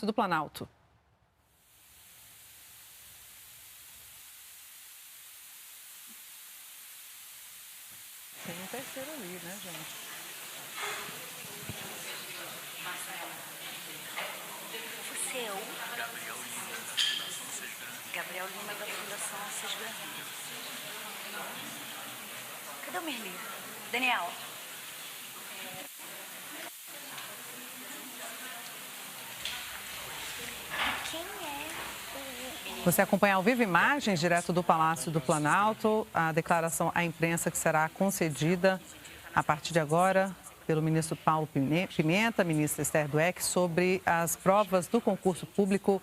do Planalto. Tem um terceiro ali, né, gente? Seu Gabriel Lima da Fundação Sesgran Rio. Cadê o Merli? Daniel. Quem é o... Você acompanha ao vivo imagens direto do Palácio do Planalto, a declaração à imprensa que será concedida a partir de agora pelo ministro Paulo Pimenta, ministra Esther Dweck, sobre as provas do concurso público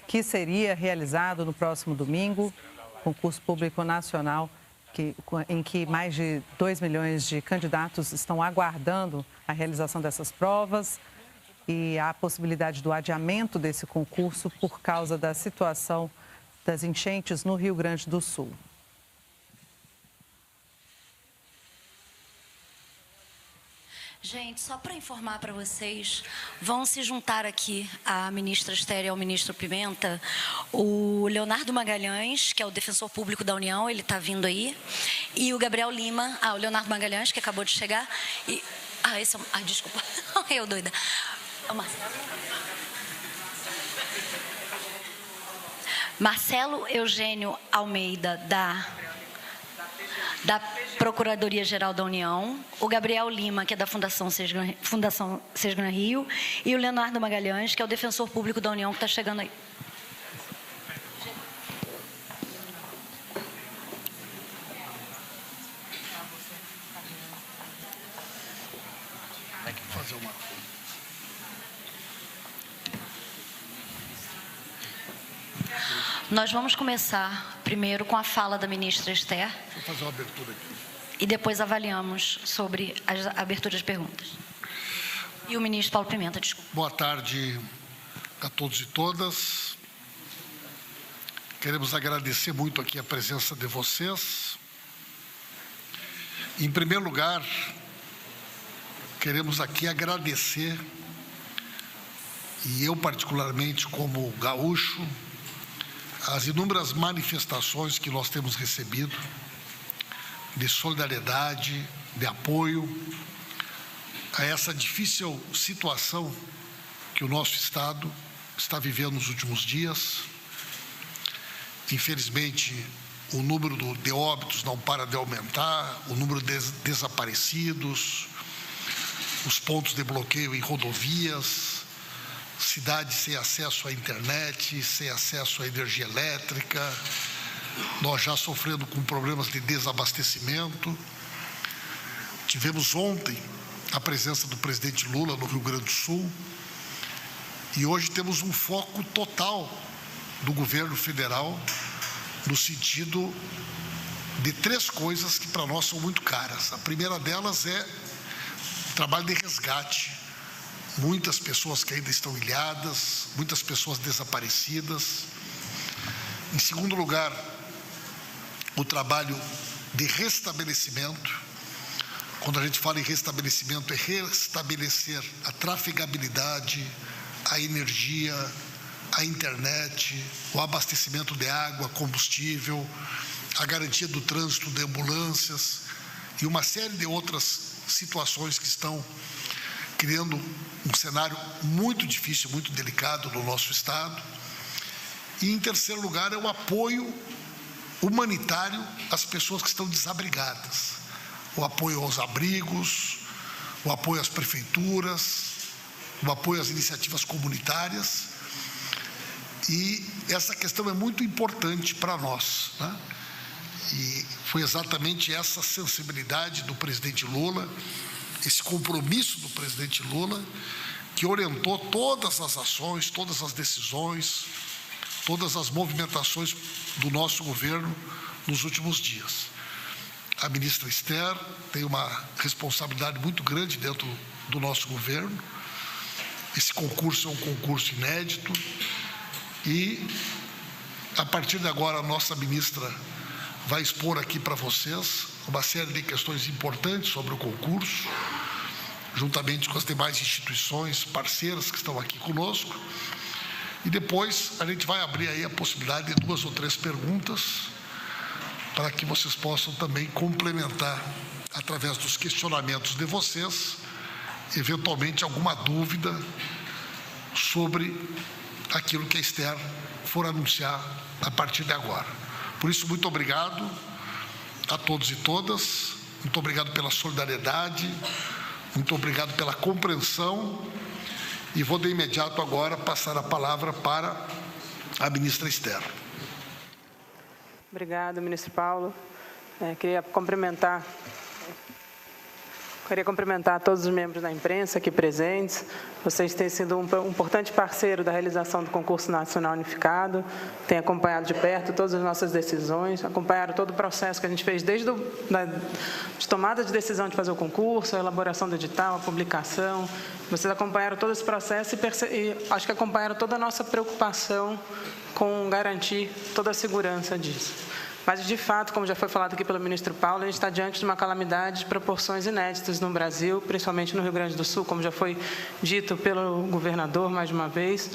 que seria realizado no próximo domingo, concurso público nacional, em que mais de 2 milhões de candidatos estão aguardando a realização dessas provas e a possibilidade do adiamento desse concurso por causa da situação das enchentes no Rio Grande do Sul. Gente, só para informar para vocês, vão se juntar aqui a ministra Esther e ao ministro Pimenta, o Leonardo Magalhães, que é o defensor público da União, ele está vindo aí, e o Gabriel Lima, o Leonardo Magalhães, que acabou de chegar, e... esse é o... desculpa, eu doida. É o Marcelo Eugênio Almeida, da Procuradoria-Geral da União, o Gabriel Lima, que é da Fundação Sesgran Rio, e o Leonardo Magalhães, que é o defensor público da União, que está chegando aí. Nós vamos começar primeiro com a fala da ministra Esther. Vou fazer uma abertura aqui. E depois avaliamos sobre as aberturas de perguntas. E o ministro Paulo Pimenta, desculpa. Boa tarde a todos e todas. Queremos agradecer muito aqui a presença de vocês. Em primeiro lugar, queremos aqui agradecer, e eu particularmente como gaúcho, as inúmeras manifestações que nós temos recebido de solidariedade, de apoio a essa difícil situação que o nosso Estado está vivendo nos últimos dias. Infelizmente, o número de óbitos não para de aumentar, o número de desaparecidos, os pontos de bloqueio em rodovias, cidades sem acesso à internet, sem acesso à energia elétrica, nós já sofrendo com problemas de desabastecimento. Tivemos ontem a presença do presidente Lula no Rio Grande do Sul e hoje temos um foco total do governo federal no sentido de 3 coisas que para nós são muito caras. A primeira delas é o trabalho de resgate. Muitas pessoas que ainda estão ilhadas, muitas pessoas desaparecidas. Em segundo lugar, o trabalho de restabelecimento. Quando a gente fala em restabelecimento, é restabelecer a trafegabilidade, a energia, a internet, o abastecimento de água, combustível, a garantia do trânsito de ambulâncias e uma série de outras situações que estão criando um cenário muito difícil, muito delicado no nosso Estado. E, em terceiro lugar, é o apoio humanitário às pessoas que estão desabrigadas. O apoio aos abrigos, o apoio às prefeituras, o apoio às iniciativas comunitárias. E essa questão é muito importante para nós, né? E foi exatamente essa sensibilidade do presidente Lula, esse compromisso do presidente Lula, que orientou todas as ações, todas as decisões, todas as movimentações do nosso governo nos últimos dias. A ministra Esther tem uma responsabilidade muito grande dentro do nosso governo. Esse concurso é um concurso inédito e, a partir de agora, a nossa ministra vai expor aqui para vocês uma série de questões importantes sobre o concurso, juntamente com as demais instituições parceiras que estão aqui conosco, E depois a gente vai abrir aí a possibilidade de 2 ou 3 perguntas para que vocês possam também complementar através dos questionamentos de vocês, eventualmente alguma dúvida sobre aquilo que a Esther for anunciar a partir de agora. Por isso, muito obrigado a todos e todas, muito obrigado pela solidariedade, muito obrigado pela compreensão, e vou de imediato agora passar a palavra para a ministra Esther. Obrigado, ministro Paulo. Queria cumprimentar todos os membros da imprensa aqui presentes. Vocês têm sido um importante parceiro da realização do concurso nacional unificado, têm acompanhado de perto todas as nossas decisões, acompanharam todo o processo que a gente fez desde de tomada de decisão de fazer o concurso, a elaboração do edital, a publicação. Vocês acompanharam todo esse processo e acho que acompanharam toda a nossa preocupação com garantir toda a segurança disso. Mas, de fato, como já foi falado aqui pelo ministro Paulo, a gente está diante de uma calamidade de proporções inéditas no Brasil, principalmente no Rio Grande do Sul, como já foi dito pelo governador mais de uma vez.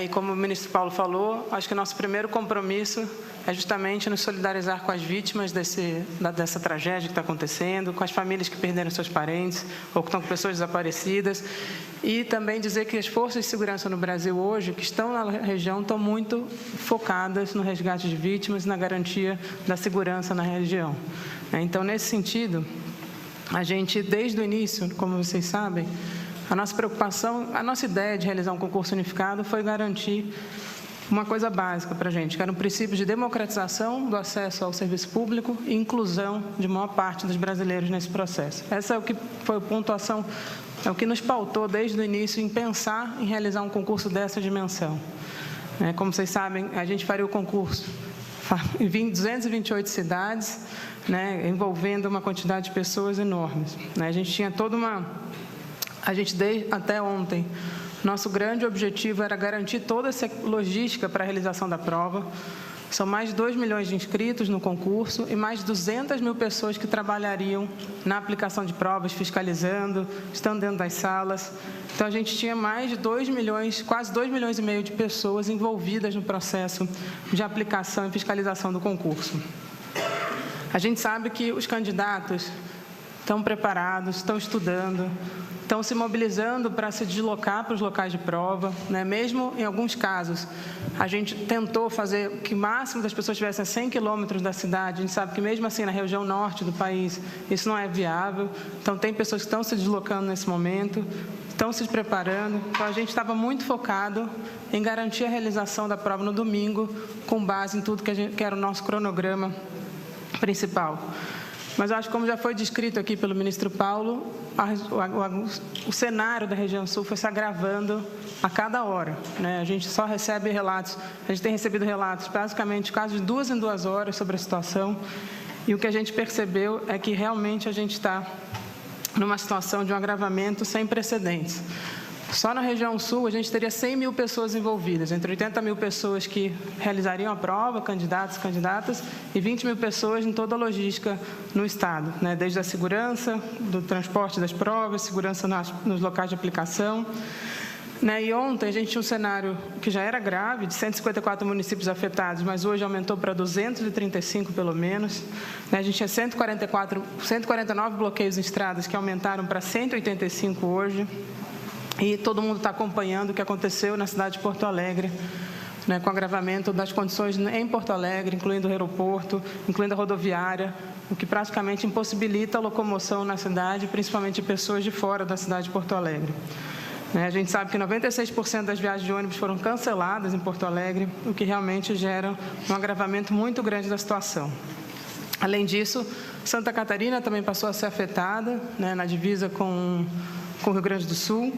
E como o ministro Paulo falou, acho que o nosso primeiro compromisso é justamente nos solidarizar com as vítimas dessa tragédia que está acontecendo, com as famílias que perderam seus parentes ou que estão com pessoas desaparecidas, e também dizer que as forças de segurança no Brasil hoje, que estão na região, estão muito focadas no resgate de vítimas e na garantia da segurança na região. Então, nesse sentido, a gente, desde o início, como vocês sabem, a nossa preocupação, a nossa ideia de realizar um concurso unificado foi garantir uma coisa básica para a gente, que era um princípio de democratização do acesso ao serviço público e inclusão de maior parte dos brasileiros nesse processo. Essa é o que foi a pontuação, é o que nos pautou desde o início em pensar em realizar um concurso dessa dimensão. Como vocês sabem, a gente faria o concurso em 228 cidades, envolvendo uma quantidade de pessoas enormes. A gente tinha toda uma... até ontem, nosso grande objetivo era garantir toda essa logística para a realização da prova. São mais de 2 milhões de inscritos no concurso e mais de 200 mil pessoas que trabalhariam na aplicação de provas, fiscalizando, estando dentro das salas. Então, a gente tinha mais de 2 milhões, quase 2 milhões e meio de pessoas envolvidas no processo de aplicação e fiscalização do concurso. A gente sabe que os candidatos estão preparados, estão estudando, estão se mobilizando para se deslocar para os locais de prova, Mesmo em alguns casos, a gente tentou fazer que o máximo das pessoas estivessem a 100 quilômetros da cidade. A gente sabe que mesmo assim, na região norte do país, isso não é viável. Então, tem pessoas que estão se deslocando nesse momento, estão se preparando. Então, a gente estava muito focado em garantir a realização da prova no domingo, com base em tudo que era o nosso cronograma principal. Mas eu acho que, como já foi descrito aqui pelo ministro Paulo, o cenário da região sul foi se agravando a cada hora. A gente só recebe relatos, a gente tem recebido relatos basicamente quase de 2 em 2 horas sobre a situação, e o que a gente percebeu é que realmente a gente está numa situação de um agravamento sem precedentes. Só na região sul, a gente teria 100 mil pessoas envolvidas, entre 80 mil pessoas que realizariam a prova, candidatos e candidatas, e 20 mil pessoas em toda a logística no Estado, desde a segurança, do transporte das provas, segurança nos locais de aplicação. E ontem a gente tinha um cenário que já era grave, de 154 municípios afetados, mas hoje aumentou para 235 pelo menos. A gente tinha 149 bloqueios em estradas que aumentaram para 185 hoje. E todo mundo está acompanhando o que aconteceu na cidade de Porto Alegre, com o agravamento das condições em Porto Alegre, incluindo o aeroporto, incluindo a rodoviária, o que praticamente impossibilita a locomoção na cidade, principalmente de pessoas de fora da cidade de Porto Alegre. A gente sabe que 96% das viagens de ônibus foram canceladas em Porto Alegre, o que realmente gera um agravamento muito grande da situação. Além disso, Santa Catarina também passou a ser afetada, na divisa com o Rio Grande do Sul.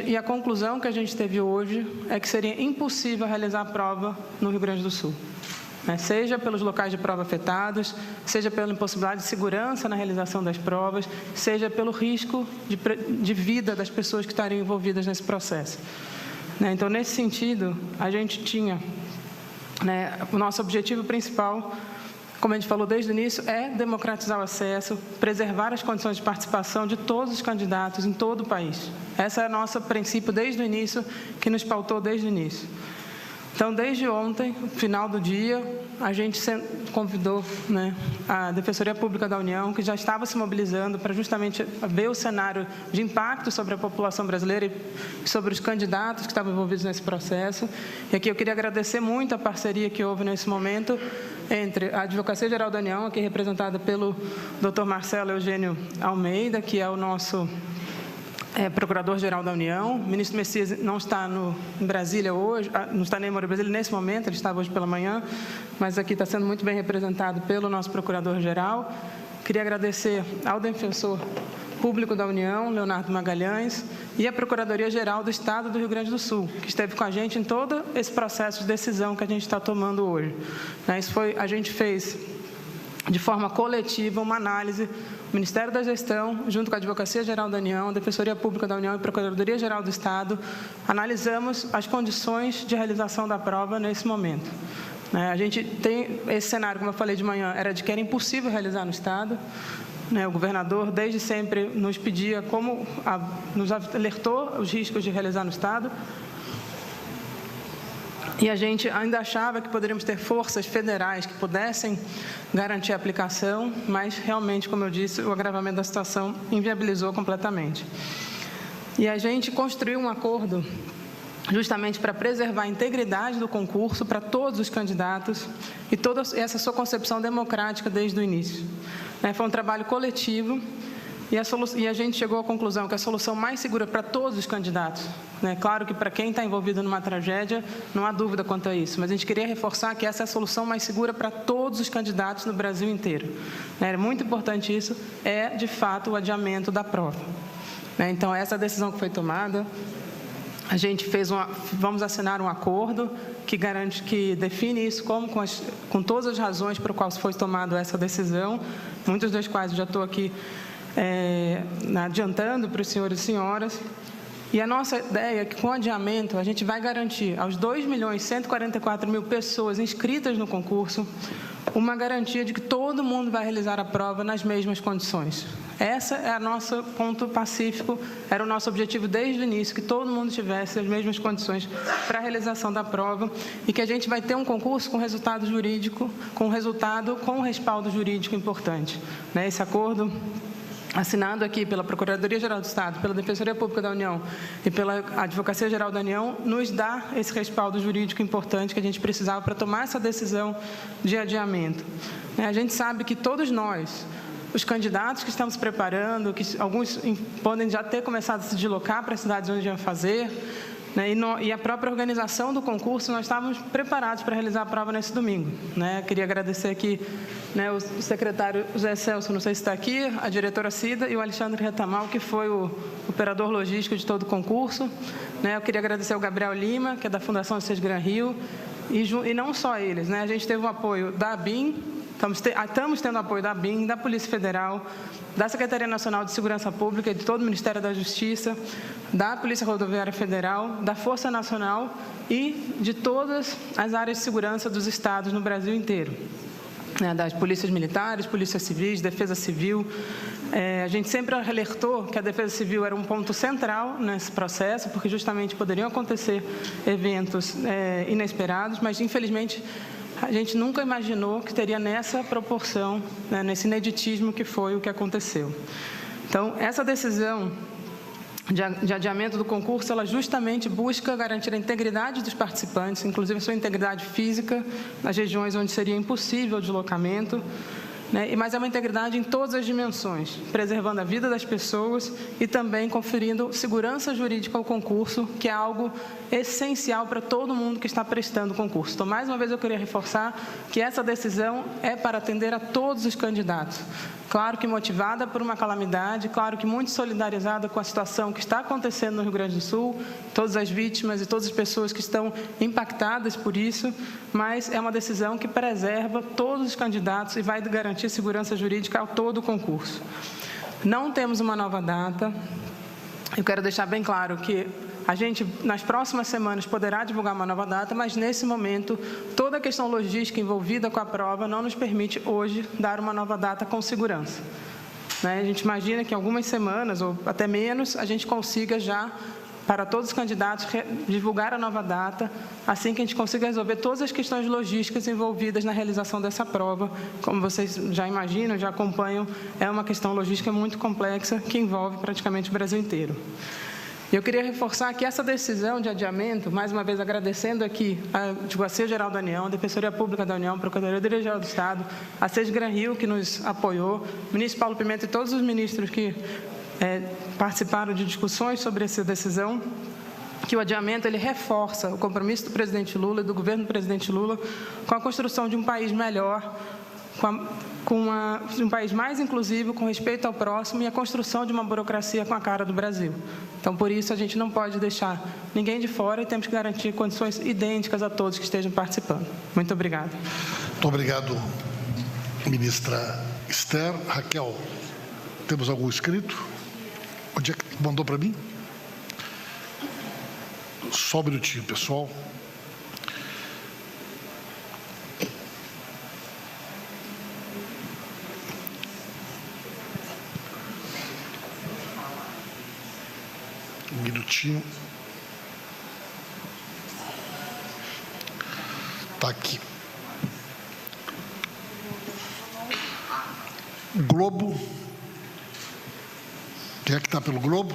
E a conclusão que a gente teve hoje é que seria impossível realizar a prova no Rio Grande do Sul, seja pelos locais de prova afetados, seja pela impossibilidade de segurança na realização das provas, seja pelo risco de vida das pessoas que estariam envolvidas nesse processo. Então, nesse sentido, a gente tinha, o nosso objetivo principal como a gente falou desde o início, é democratizar o acesso, preservar as condições de participação de todos os candidatos em todo o país. Esse é o nosso princípio desde o início, que nos pautou desde o início. Então, desde ontem, no final do dia, a gente convidou, né, a Defensoria Pública da União, que já estava se mobilizando para justamente ver o cenário de impacto sobre a população brasileira e sobre os candidatos que estavam envolvidos nesse processo. E aqui eu queria agradecer muito a parceria que houve nesse momento entre a Advocacia Geral da União, aqui representada pelo Dr. Marcelo Eugênio Almeida, que é o nosso Procurador-Geral da União. O ministro Messias não está em Brasília hoje, não está nem em Brasília nesse momento, ele estava hoje pela manhã, mas aqui está sendo muito bem representado pelo nosso Procurador-Geral. Queria agradecer ao Defensor Público da União, Leonardo Magalhães, e a Procuradoria-Geral do Estado do Rio Grande do Sul, que esteve com a gente em todo esse processo de decisão que a gente está tomando hoje. A gente fez de forma coletiva uma análise, o Ministério da Gestão, junto com a Advocacia Geral da União, a Defensoria Pública da União e a Procuradoria-Geral do Estado, analisamos as condições de realização da prova nesse momento. A gente tem esse cenário, como eu falei de manhã, era de que era impossível realizar no Estado. O governador, desde sempre, nos pedia, nos alertou os riscos de realizar no Estado. E a gente ainda achava que poderíamos ter forças federais que pudessem garantir a aplicação, mas realmente, como eu disse, o agravamento da situação inviabilizou completamente. E a gente construiu um acordo justamente para preservar a integridade do concurso para todos os candidatos e toda essa sua concepção democrática desde o início. Foi um trabalho coletivo. E a gente chegou à conclusão que a solução mais segura para todos os candidatos, claro que para quem está envolvido numa tragédia, não há dúvida quanto a isso, mas a gente queria reforçar que essa é a solução mais segura para todos os candidatos no Brasil inteiro. É muito importante isso, de fato, o adiamento da prova. Então, essa decisão que foi tomada, a gente vamos assinar um acordo que define isso com todas as razões por quais foi tomada essa decisão, muitas das quais eu já estou aqui adiantando para os senhores e senhoras. E a nossa ideia é que, com o adiamento, a gente vai garantir aos 2.144.000 pessoas inscritas no concurso uma garantia de que todo mundo vai realizar a prova nas mesmas condições. Essa é o nosso ponto pacífico, era o nosso objetivo desde o início, que todo mundo tivesse as mesmas condições para a realização da prova e que a gente vai ter um concurso com resultado jurídico, com respaldo jurídico importante. Esse acordo, assinado aqui pela Procuradoria-Geral do Estado, pela Defensoria Pública da União e pela Advocacia Geral da União, nos dá esse respaldo jurídico importante que a gente precisava para tomar essa decisão de adiamento. A gente sabe que todos nós, os candidatos que estamos preparando, que alguns podem já ter começado a se deslocar para as cidades onde iam fazer, e a própria organização do concurso, nós estávamos preparados para realizar a prova nesse domingo. Queria agradecer aqui o secretário José Celso, não sei se está aqui, a diretora Cida e o Alexandre Retamal, que foi o operador logístico de todo o concurso. Eu queria agradecer ao Gabriel Lima, que é da Fundação Assis Gran Rio, e não só eles. A gente teve o apoio da ABIN, estamos tendo apoio da ABIN, da Polícia Federal, da Secretaria Nacional de Segurança Pública, de todo o Ministério da Justiça, da Polícia Rodoviária Federal, da Força Nacional e de todas as áreas de segurança dos estados no Brasil inteiro. Das polícias militares, polícias civis, defesa civil. A gente sempre alertou que a defesa civil era um ponto central nesse processo, porque justamente poderiam acontecer eventos inesperados, mas infelizmente a gente nunca imaginou que teria nessa proporção, nesse ineditismo que foi o que aconteceu. Então, essa decisão de adiamento do concurso, ela justamente busca garantir a integridade dos participantes, inclusive a sua integridade física, nas regiões onde seria impossível o deslocamento, mas é uma integridade em todas as dimensões, preservando a vida das pessoas e também conferindo segurança jurídica ao concurso, que é algo essencial para todo mundo que está prestando o concurso. Então, mais uma vez, eu queria reforçar que essa decisão é para atender a todos os candidatos. Claro que motivada por uma calamidade, claro que muito solidarizada com a situação que está acontecendo no Rio Grande do Sul, todas as vítimas e todas as pessoas que estão impactadas por isso, mas é uma decisão que preserva todos os candidatos e vai garantir segurança jurídica ao todo o concurso. Não temos uma nova data. Eu quero deixar bem claro que A gente, nas próximas semanas, poderá divulgar uma nova data, mas, nesse momento, toda a questão logística envolvida com a prova não nos permite, hoje, dar uma nova data com segurança. A gente imagina que em algumas semanas, ou até menos, a gente consiga já, para todos os candidatos, divulgar a nova data, assim que a gente consiga resolver todas as questões logísticas envolvidas na realização dessa prova. Como vocês já imaginam, já acompanham, é uma questão logística muito complexa que envolve praticamente o Brasil inteiro. Eu queria reforçar que essa decisão de adiamento, mais uma vez agradecendo aqui a Advocacia-Geral da União, a Defensoria Pública da União, a Procuradoria-Geral do Estado, a SES Gran Rio, que nos apoiou, o ministro Paulo Pimenta e todos os ministros que participaram de discussões sobre essa decisão, que o adiamento ele reforça o compromisso do presidente Lula e do governo do presidente Lula com a construção de um país melhor, de um país mais inclusivo, com respeito ao próximo e a construção de uma burocracia com a cara do Brasil. Então, por isso, a gente não pode deixar ninguém de fora e temos que garantir condições idênticas a todos que estejam participando. Muito obrigado. Muito obrigado, ministra Esther. Raquel, temos algum escrito? Onde é que mandou para mim? Só um minutinho, pessoal. Um minutinho. Está aqui. Globo. Quem é que está pelo Globo?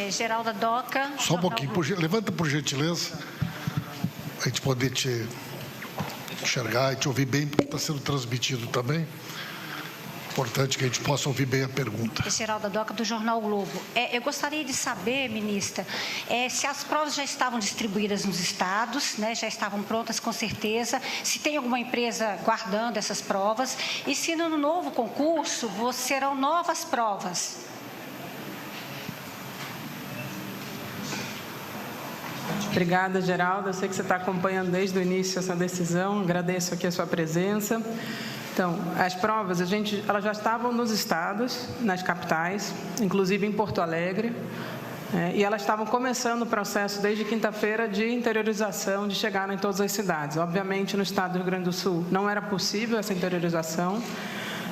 Geralda Doca. Só um pouquinho. Levanta, por gentileza. A gente poder te enxergar e te ouvir bem, porque está sendo transmitido também. Importante que a gente possa ouvir bem a pergunta. Geralda Doca, do Jornal o Globo. Eu gostaria de saber, ministra, se as provas já estavam distribuídas nos estados, né, já estavam prontas com certeza, se tem alguma empresa guardando essas provas e se no novo concurso serão novas provas. Obrigada, Geralda. Eu sei que você está acompanhando desde o início essa decisão. Agradeço aqui a sua presença. Então, as provas, elas já estavam nos estados, nas capitais, inclusive em Porto Alegre, e elas estavam começando o processo desde quinta-feira de interiorização, de chegar em todas as cidades. Obviamente, no estado do Rio Grande do Sul não era possível essa interiorização.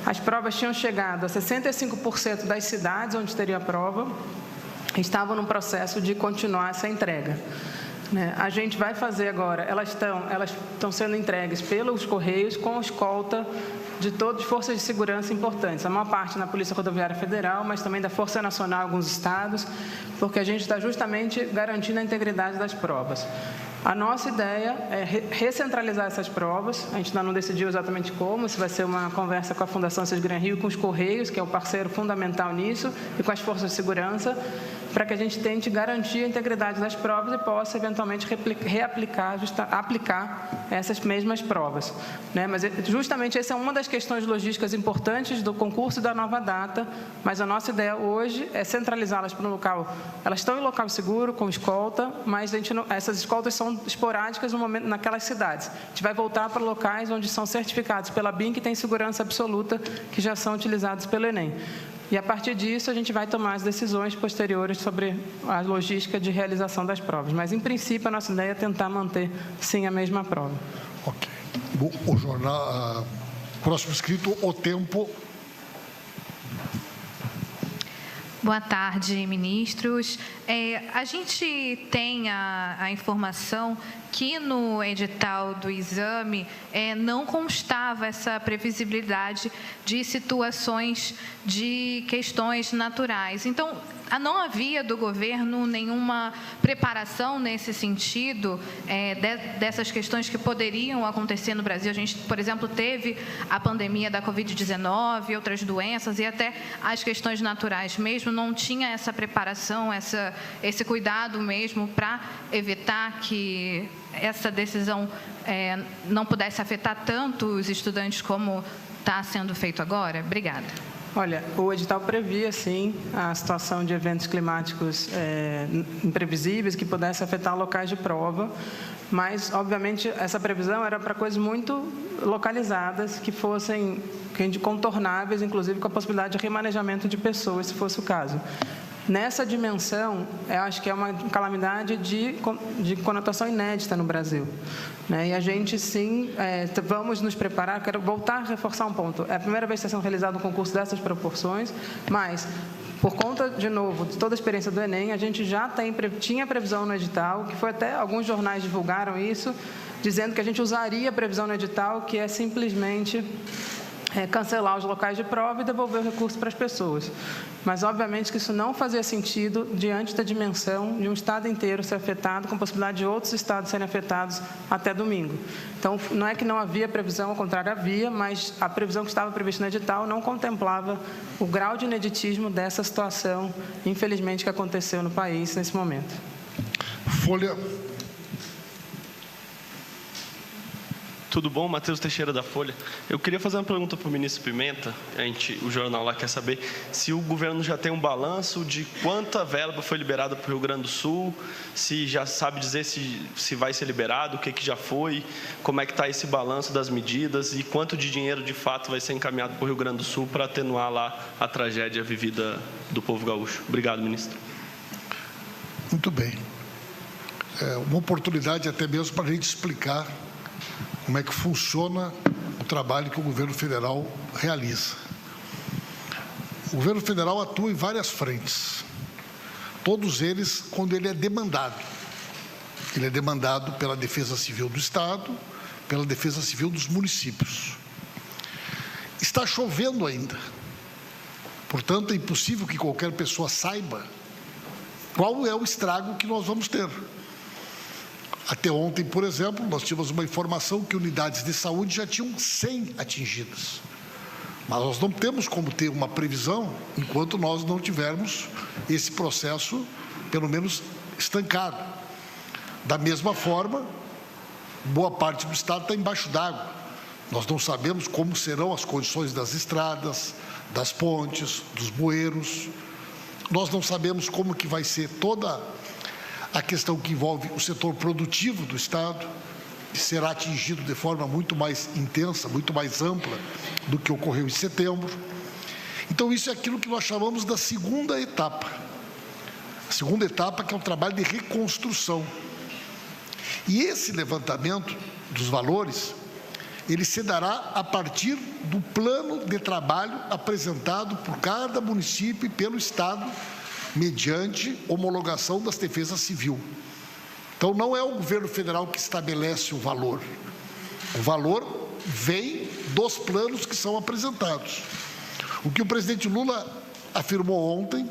As provas tinham chegado a 65% das cidades onde teria a prova, e estavam no processo de continuar essa entrega. A gente vai fazer agora, elas estão sendo entregues pelos Correios com escolta de todas as forças de segurança importantes, a maior parte na Polícia Rodoviária Federal, mas também da Força Nacional em alguns estados, porque a gente está justamente garantindo a integridade das provas. A nossa ideia é recentralizar essas provas, a gente ainda não decidiu exatamente como, se vai ser uma conversa com a Fundação SES Gran Rio, com os Correios, que é o parceiro fundamental nisso, e com as forças de segurança, para que a gente tente garantir a integridade das provas e possa, eventualmente, aplicar essas mesmas provas. Mas, justamente, essa é uma das questões logísticas importantes do concurso e da nova data, mas a nossa ideia hoje é centralizá-las para um local. Elas estão em local seguro, com escolta, mas essas escoltas são esporádicas no momento, naquelas cidades. A gente vai voltar para locais onde são certificados pela BIM, que tem segurança absoluta, que já são utilizados pelo Enem. E, a partir disso, a gente vai tomar as decisões posteriores sobre a logística de realização das provas. Mas, em princípio, a nossa ideia é tentar manter, sim, a mesma prova. Ok. O jornal, próximo escrito, O Tempo. Boa tarde, ministros. A gente tem a informação que no edital do exame não constava essa previsibilidade de situações de questões naturais. Então, não havia do governo nenhuma preparação nesse sentido dessas questões que poderiam acontecer no Brasil. A gente, por exemplo, teve a pandemia da Covid-19, outras doenças e até as questões naturais mesmo. Não tinha essa preparação, esse cuidado mesmo para evitar que essa decisão não pudesse afetar tanto os estudantes como está sendo feito agora? Obrigada. Olha, o edital previa, sim, a situação de eventos climáticos imprevisíveis que pudessem afetar locais de prova, mas, obviamente, essa previsão era para coisas muito localizadas, que fossem contornáveis, inclusive com a possibilidade de remanejamento de pessoas, se fosse o caso. Nessa dimensão, eu acho que é uma calamidade de conotação inédita no Brasil, né? E a gente, sim, vamos nos preparar. Quero voltar a reforçar um ponto. É a primeira vez que está sendo realizado um concurso dessas proporções, mas, por conta, de novo, de toda a experiência do Enem, a gente já tinha previsão no edital, que foi até, alguns jornais divulgaram isso, dizendo que a gente usaria a previsão no edital, que é simplesmente cancelar os locais de prova e devolver o recurso para as pessoas. Mas, obviamente, que isso não fazia sentido diante da dimensão de um estado inteiro ser afetado, com possibilidade de outros estados serem afetados até domingo. Então, não é que não havia previsão, ao contrário, havia, mas a previsão que estava prevista no edital não contemplava o grau de ineditismo dessa situação, infelizmente, que aconteceu no país nesse momento. Folha. Tudo bom? Matheus Teixeira, da Folha. Eu queria fazer uma pergunta para o ministro Pimenta. O jornal lá quer saber se o governo já tem um balanço de quanta verba foi liberada para o Rio Grande do Sul, se já sabe dizer se vai ser liberado, o que já foi, como é que está esse balanço das medidas e quanto de dinheiro, de fato, vai ser encaminhado para o Rio Grande do Sul para atenuar lá a tragédia vivida do povo gaúcho. Obrigado, ministro. Muito bem. É uma oportunidade até mesmo para a gente explicar como é que funciona o trabalho que o governo federal realiza. O governo federal atua em várias frentes, todos eles quando ele é demandado. Ele é demandado pela Defesa Civil do Estado, pela Defesa Civil dos municípios. Está chovendo ainda, portanto é impossível que qualquer pessoa saiba qual é o estrago que nós vamos ter. Até ontem, por exemplo, nós tivemos uma informação que unidades de saúde já tinham 100 atingidas. Mas nós não temos como ter uma previsão enquanto nós não tivermos esse processo, pelo menos, estancado. Da mesma forma, boa parte do estado está embaixo d'água. Nós não sabemos como serão as condições das estradas, das pontes, dos bueiros. Nós não sabemos como que vai ser toda a questão que envolve o setor produtivo do estado, que será atingido de forma muito mais intensa, muito mais ampla do que ocorreu em setembro. Então, isso é aquilo que nós chamamos da segunda etapa. A segunda etapa, que é o trabalho de reconstrução. E esse levantamento dos valores, ele se dará a partir do plano de trabalho apresentado por cada município e pelo estado, mediante homologação das defesas civil. Então, não é o governo federal que estabelece o valor. O valor vem dos planos que são apresentados. O que o presidente Lula afirmou ontem,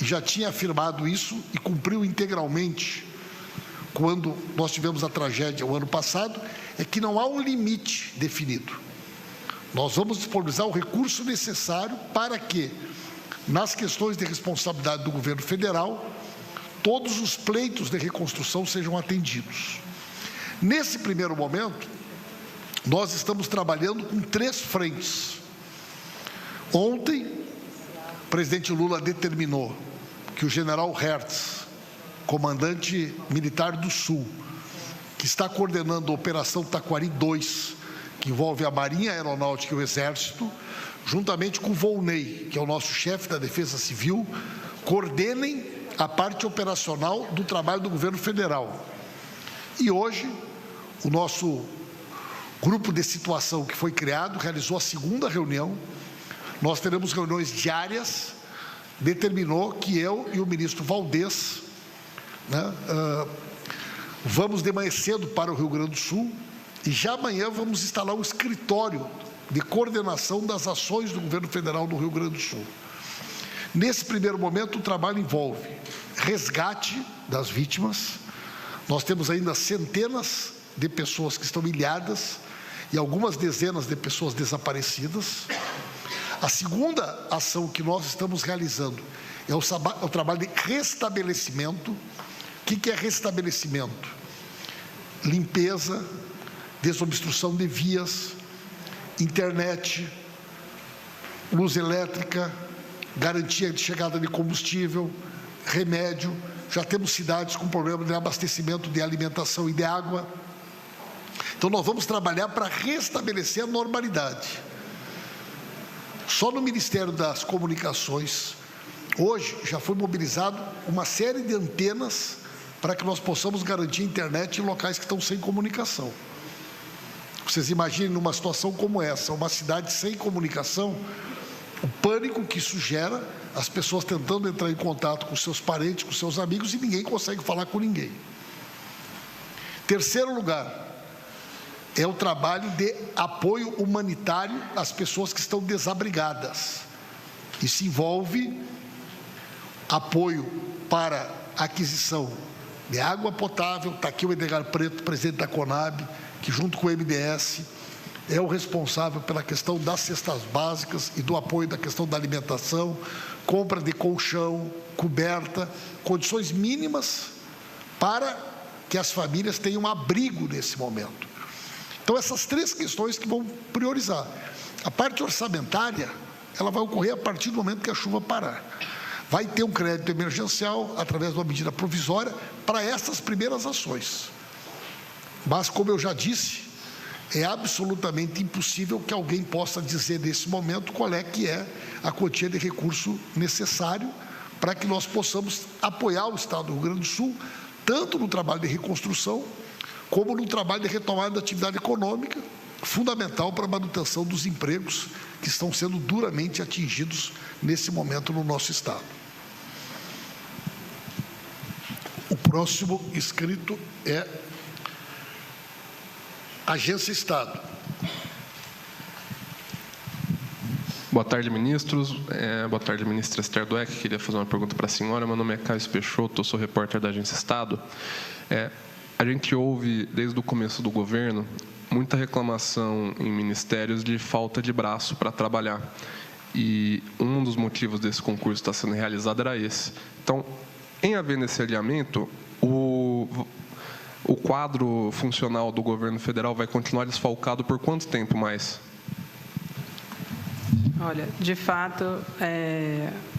e já tinha afirmado isso e cumpriu integralmente quando nós tivemos a tragédia o ano passado, é que não há um limite definido. Nós vamos disponibilizar o recurso necessário para que, nas questões de responsabilidade do governo federal, todos os pleitos de reconstrução sejam atendidos. Nesse primeiro momento, nós estamos trabalhando com 3 frentes. Ontem, o presidente Lula determinou que o general Hertz, comandante militar do Sul, que está coordenando a Operação Taquari 2, que envolve a Marinha, a Aeronáutica e o Exército, juntamente com o Volney, que é o nosso chefe da Defesa Civil, coordenem a parte operacional do trabalho do governo federal. E hoje, o nosso grupo de situação que foi criado realizou a segunda reunião. Nós teremos reuniões diárias. Determinou que eu e o ministro Valdez, vamos de manhã cedo para o Rio Grande do Sul e já amanhã vamos instalar um escritório de coordenação das ações do governo federal no Rio Grande do Sul. Nesse primeiro momento, o trabalho envolve resgate das vítimas. Nós temos ainda centenas de pessoas que estão ilhadas e algumas dezenas de pessoas desaparecidas. A segunda ação que nós estamos realizando é o trabalho de restabelecimento. O que é restabelecimento? Limpeza, desobstrução de vias, internet, luz elétrica, garantia de chegada de combustível, remédio. Já temos cidades com problema de abastecimento de alimentação e de água. Então, nós vamos trabalhar para restabelecer a normalidade. Só no Ministério das Comunicações, Hoje já foi mobilizado uma série de antenas para que nós possamos garantir a internet em locais que estão sem comunicação. Vocês imaginem numa situação como essa, uma cidade sem comunicação, o pânico que isso gera, as pessoas tentando entrar em contato com seus parentes, com seus amigos, e ninguém consegue falar com ninguém. Terceiro lugar, é o trabalho de apoio humanitário às pessoas que estão desabrigadas. Isso envolve apoio para aquisição de água potável. Está aqui o Edgar Preto, presidente da Conab, que junto com o MDS é o responsável pela questão das cestas básicas e do apoio da questão da alimentação, compra de colchão, coberta, condições mínimas para que as famílias tenham abrigo nesse momento. Então, essas três questões que vão priorizar. A parte orçamentária, ela vai ocorrer a partir do momento que a chuva parar. Vai ter um crédito emergencial através de uma medida provisória para essas primeiras ações. Mas, como eu já disse, é absolutamente impossível que alguém possa dizer nesse momento qual é que é a quantia de recurso necessário para que nós possamos apoiar o Estado do Rio Grande do Sul, tanto no trabalho de reconstrução, como no trabalho de retomada da atividade econômica, fundamental para a manutenção dos empregos que estão sendo duramente atingidos nesse momento no nosso Estado. O próximo inscrito é Agência Estado. Boa tarde, ministros. Boa tarde, ministra Esther Dweck. Queria fazer uma pergunta para a senhora. Meu nome é Caio Peixoto, eu sou repórter da Agência Estado. A gente ouve, desde o começo do governo, muita reclamação em ministérios de falta de braço para trabalhar. E um dos motivos desse concurso estar sendo realizado era esse. Então, em havendo esse alinhamento, o quadro funcional do governo federal vai continuar desfalcado por quanto tempo mais? Olha, de fato,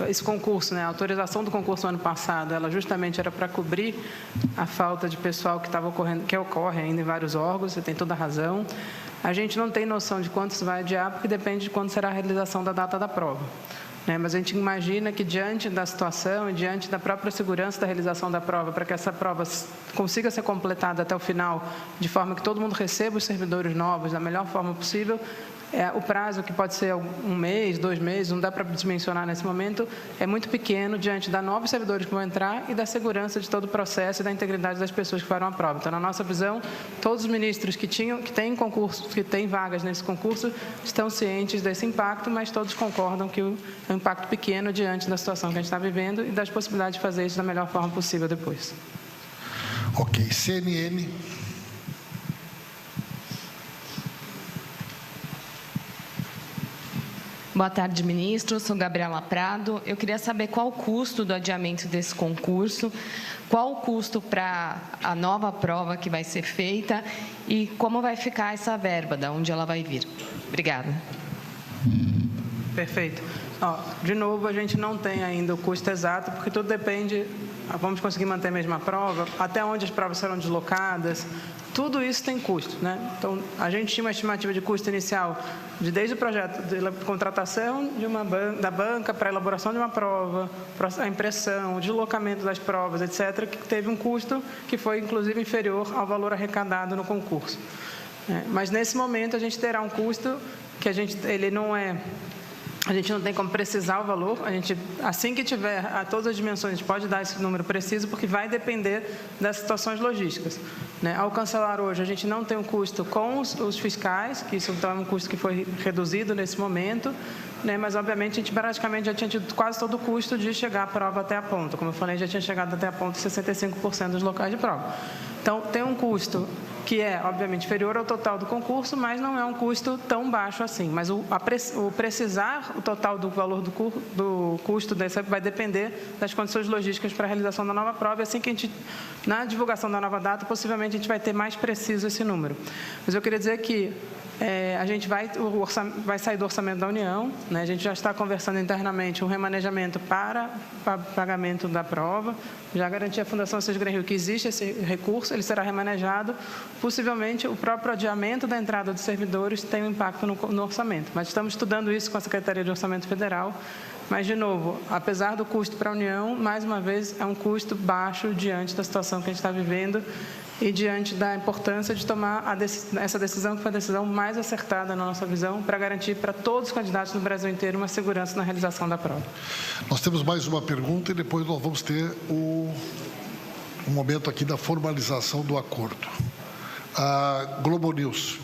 esse concurso, a autorização do concurso no ano passado, ela justamente era para cobrir a falta de pessoal que ocorre ainda em vários órgãos, você tem toda a razão. A gente não tem noção de quanto isso vai adiar, porque depende de quando será a realização da data da prova. Mas a gente imagina que, diante da situação e diante da própria segurança da realização da prova, para que essa prova consiga ser completada até o final, de forma que todo mundo receba os servidores novos da melhor forma possível, o prazo, que pode ser 1 mês, 2 meses, não dá para dimensionar nesse momento, é muito pequeno diante da novos servidores que vão entrar e da segurança de todo o processo e da integridade das pessoas que farão a prova. Então, na nossa visão, todos os ministros que têm concurso, que têm vagas nesse concurso, estão cientes desse impacto, mas todos concordam que é um impacto pequeno diante da situação que a gente está vivendo e das possibilidades de fazer isso da melhor forma possível depois. Ok. CNN. Boa tarde, ministro. Sou Gabriela Prado. Eu queria saber qual o custo do adiamento desse concurso, qual o custo para a nova prova que vai ser feita e como vai ficar essa verba, de onde ela vai vir. Obrigada. Perfeito. De novo, a gente não tem ainda o custo exato, porque tudo depende, vamos conseguir manter a mesma prova, até onde as provas serão deslocadas, tudo isso tem custo, Então, a gente tinha uma estimativa de custo inicial desde o projeto de contratação da banca para a elaboração de uma prova, a impressão, o deslocamento das provas, etc., que teve um custo que foi, inclusive, inferior ao valor arrecadado no concurso. Mas, nesse momento, a gente terá um custo que a gente não tem como precisar o valor, assim que tiver todas as dimensões, a gente pode dar esse número preciso, porque vai depender das situações logísticas. Ao cancelar hoje, a gente não tem um custo com os fiscais, que isso então é um custo que foi reduzido nesse momento, mas obviamente a gente praticamente já tinha tido quase todo o custo de chegar a prova até a ponta. Como eu falei, já tinha chegado até a ponta 65% dos locais de prova. Então, tem um custo que é, obviamente, inferior ao total do concurso, mas não é um custo tão baixo assim. Mas o precisar o total do valor do custo desse vai depender das condições logísticas para a realização da nova prova. E assim que na divulgação da nova data, possivelmente a gente vai ter mais preciso esse número. Mas eu queria dizer que a gente vai sair do orçamento da União, a gente já está conversando internamente um remanejamento para pagamento da prova, já garanti à Fundação Assis Green Rio que existe esse recurso, ele será remanejado, possivelmente o próprio adiamento da entrada dos servidores tem um impacto no orçamento, mas estamos estudando isso com a Secretaria de Orçamento Federal Mas, de novo, apesar do custo para a União, mais uma vez, é um custo baixo diante da situação que a gente está vivendo e diante da importância de tomar essa decisão, que foi a decisão mais acertada na nossa visão, para garantir para todos os candidatos no Brasil inteiro uma segurança na realização da prova. Nós temos mais uma pergunta e depois nós vamos ter um momento aqui da formalização do acordo. A Globo News.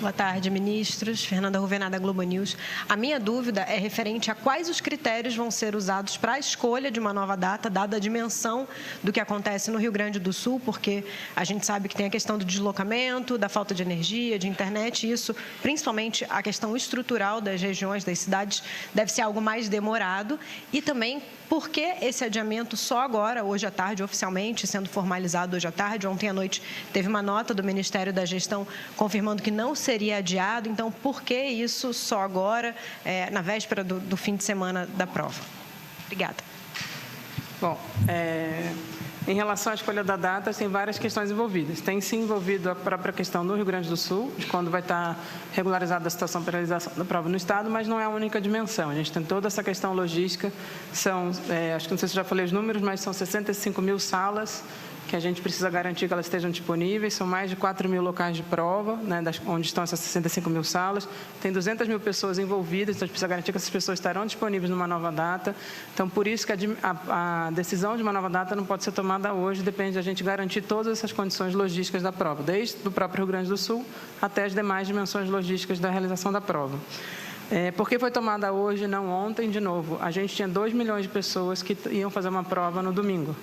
Boa tarde, ministros. Fernanda Ruvenada, Globo News. A minha dúvida é referente a quais os critérios vão ser usados para a escolha de uma nova data, dada a dimensão do que acontece no Rio Grande do Sul, porque a gente sabe que tem a questão do deslocamento, da falta de energia, de internet, e isso, principalmente a questão estrutural das regiões, das cidades, deve ser algo mais demorado. E também, por que esse adiamento só agora, hoje à tarde, oficialmente, sendo formalizado hoje à tarde? Ontem à noite teve uma nota do Ministério da Gestão confirmando que não seria adiado. Então, por que isso só agora, na véspera do fim de semana da prova? Obrigada. Bom, em relação à escolha da data, tem várias questões envolvidas. Tem sim envolvido a própria questão no Rio Grande do Sul, de quando vai estar regularizada a situação para a realização da prova no Estado, mas não é a única dimensão. A gente tem toda essa questão logística, acho que não sei se já falei os números, mas são 65 mil salas que a gente precisa garantir que elas estejam disponíveis. São mais de 4 mil locais de prova, né, onde estão essas 65 mil salas. Tem 200 mil pessoas envolvidas, então a gente precisa garantir que essas pessoas estarão disponíveis numa nova data. Então, por isso que a decisão de uma nova data não pode ser tomada hoje, depende da gente garantir todas essas condições logísticas da prova, desde o próprio Rio Grande do Sul até as demais dimensões logísticas da realização da prova. Por que foi tomada hoje, não ontem? De novo, a gente tinha 2 milhões de pessoas que iam fazer uma prova no domingo.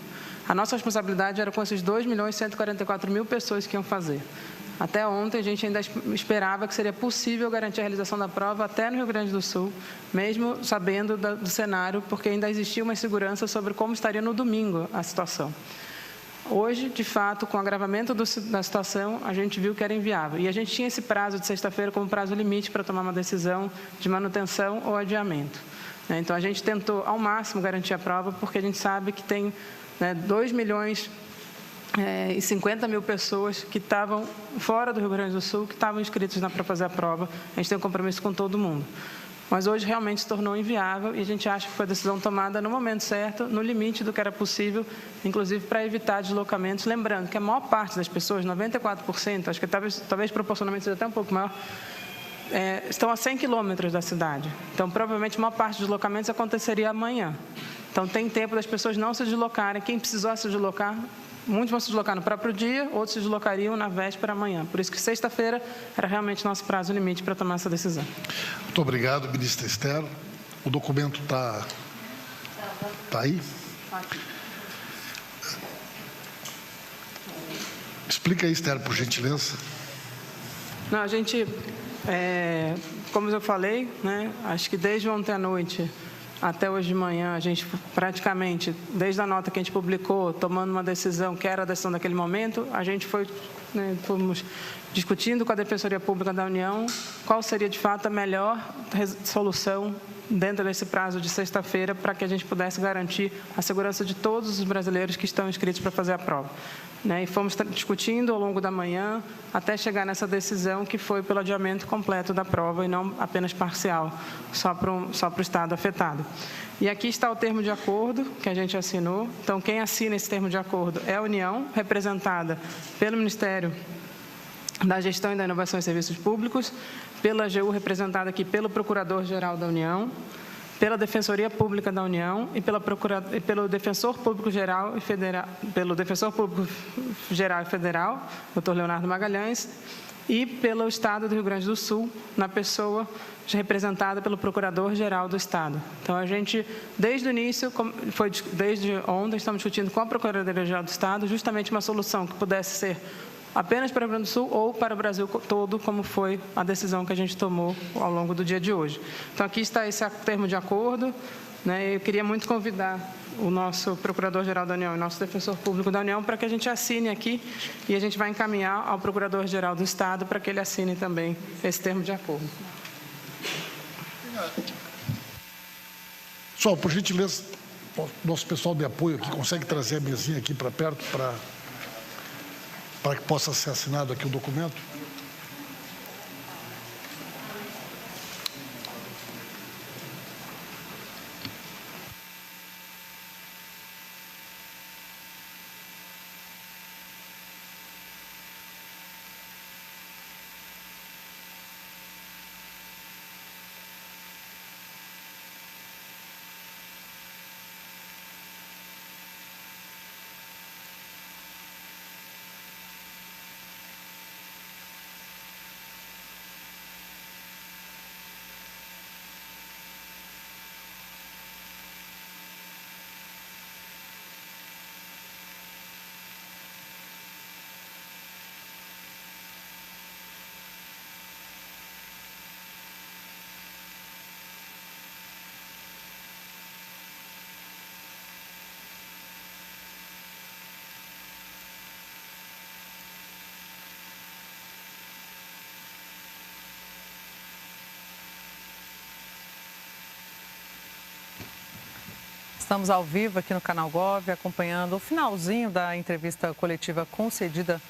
A nossa responsabilidade era com esses 2.144.000 pessoas que iam fazer. Até ontem, a gente ainda esperava que seria possível garantir a realização da prova até no Rio Grande do Sul, mesmo sabendo do cenário, porque ainda existia uma insegurança sobre como estaria no domingo a situação. Hoje, de fato, com o agravamento da situação, a gente viu que era inviável. E a gente tinha esse prazo de sexta-feira como prazo limite para tomar uma decisão de manutenção ou adiamento. Então, a gente tentou, ao máximo, garantir a prova, porque a gente sabe que tem 2 milhões e 50 mil pessoas que estavam fora do Rio Grande do Sul, que estavam inscritos para fazer a prova. A gente tem um compromisso com todo mundo. Mas hoje realmente se tornou inviável e a gente acha que foi a decisão tomada no momento certo, no limite do que era possível, inclusive para evitar deslocamentos. Lembrando que a maior parte das pessoas, 94%, acho que talvez proporcionalmente seja até um pouco maior, estão a 100 quilômetros da cidade. Então, provavelmente, a maior parte dos deslocamentos aconteceria amanhã. Então, tem tempo das pessoas não se deslocarem. Quem precisou se deslocar, muitos vão se deslocar no próprio dia, outros se deslocariam na véspera amanhã. Por isso que sexta-feira era realmente nosso prazo limite para tomar essa decisão. Muito obrigado, ministra Esther. O documento está aí? Explica aí, Esther, por gentileza. Não, a gente, como eu falei, acho que desde ontem à noite até hoje de manhã, a gente praticamente, desde a nota que a gente publicou, tomando uma decisão que era a decisão daquele momento, a gente fomos discutindo com a Defensoria Pública da União qual seria, de fato, a melhor solução dentro desse prazo de sexta-feira para que a gente pudesse garantir a segurança de todos os brasileiros que estão inscritos para fazer a prova. E fomos discutindo ao longo da manhã até chegar nessa decisão que foi pelo adiamento completo da prova e não apenas parcial, só para o estado afetado. E aqui está o termo de acordo que a gente assinou. Então, quem assina esse termo de acordo é a União, representada pelo Ministério da Gestão e da Inovação e Serviços Públicos, pela AGU, representada aqui pelo Procurador-Geral da União, pela Defensoria Pública da União e pelo Defensor Público Geral e Federal, Dr. Leonardo Magalhães, e pelo Estado do Rio Grande do Sul, na pessoa representada pelo Procurador-Geral do Estado. Então, a gente, desde o início, desde ontem, estamos discutindo com a Procuradoria-Geral do Estado justamente uma solução que pudesse ser apenas para o Rio Grande do Sul ou para o Brasil todo, como foi a decisão que a gente tomou ao longo do dia de hoje. Então, aqui está esse termo de acordo. Eu queria muito convidar o nosso Procurador-Geral da União e nosso Defensor Público da União para que a gente assine aqui e a gente vai encaminhar ao Procurador-Geral do Estado para que ele assine também esse termo de acordo. Pessoal, por gentileza, nosso pessoal de apoio aqui consegue trazer a mesinha aqui para perto para que possa ser assinado aqui o documento. Estamos ao vivo aqui no Canal Gov, acompanhando o finalzinho da entrevista coletiva concedida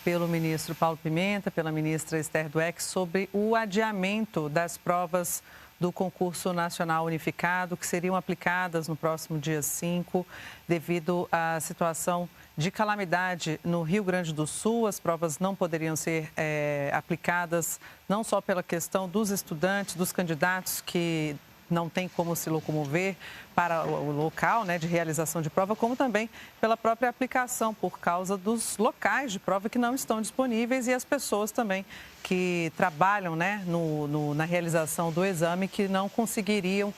pelo ministro Paulo Pimenta, pela ministra Esther Dweck, sobre o adiamento das provas do concurso nacional unificado, que seriam aplicadas no próximo dia 5, devido à situação de calamidade no Rio Grande do Sul. As provas não poderiam ser aplicadas, não só pela questão dos estudantes, dos candidatos que não tem como se locomover para o local, né, de realização de prova, como também pela própria aplicação, por causa dos locais de prova que não estão disponíveis e as pessoas também que trabalham, né, na realização do exame, que não conseguiriam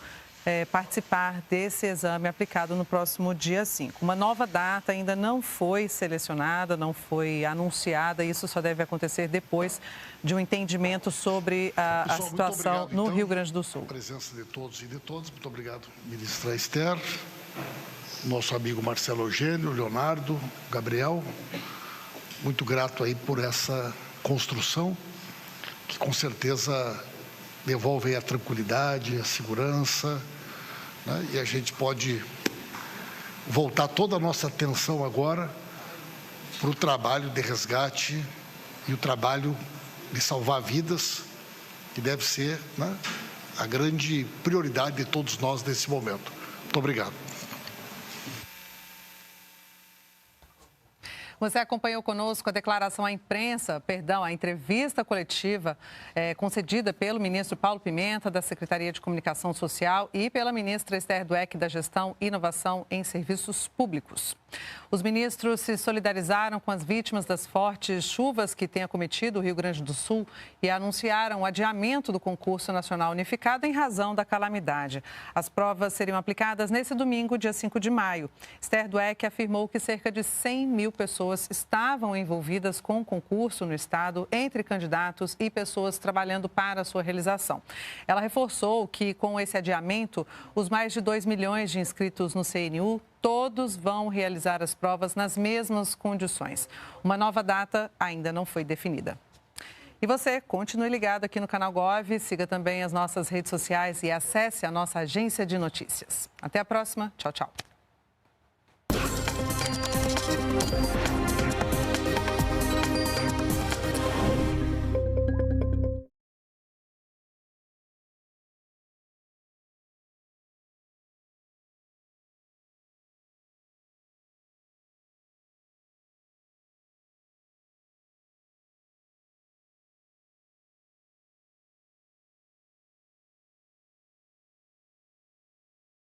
participar desse exame aplicado no próximo dia 5. Uma nova data ainda não foi selecionada, não foi anunciada. Isso só deve acontecer depois de um entendimento sobre a situação no Rio Grande do Sul. A presença de todos e de todas. Muito obrigado, ministra Esther, nosso amigo Marcelo Eugênio, Leonardo, Gabriel. Muito grato aí por essa construção, que com certeza devolve a tranquilidade, a segurança, né? E a gente pode voltar toda a nossa atenção agora para o trabalho de resgate e o trabalho de salvar vidas, que deve ser, né, a grande prioridade de todos nós nesse momento. Muito obrigado. Você acompanhou conosco a declaração à imprensa, a entrevista coletiva concedida pelo ministro Paulo Pimenta, da Secretaria de Comunicação Social, e pela ministra Esther Dweck, da Gestão e Inovação em Serviços Públicos. Os ministros se solidarizaram com as vítimas das fortes chuvas que têm acometido o Rio Grande do Sul e anunciaram o adiamento do concurso nacional unificado em razão da calamidade. As provas seriam aplicadas nesse domingo, dia 5 de maio. Esther Dweck afirmou que cerca de 100 mil pessoas estavam envolvidas com o concurso no estado, entre candidatos e pessoas trabalhando para a sua realização. Ela reforçou que, com esse adiamento, os mais de 2 milhões de inscritos no CNU, todos vão realizar as provas nas mesmas condições. Uma nova data ainda não foi definida. E você, continue ligado aqui no Canal Gov, siga também as nossas redes sociais e acesse a nossa agência de notícias. Até a próxima. Tchau, tchau.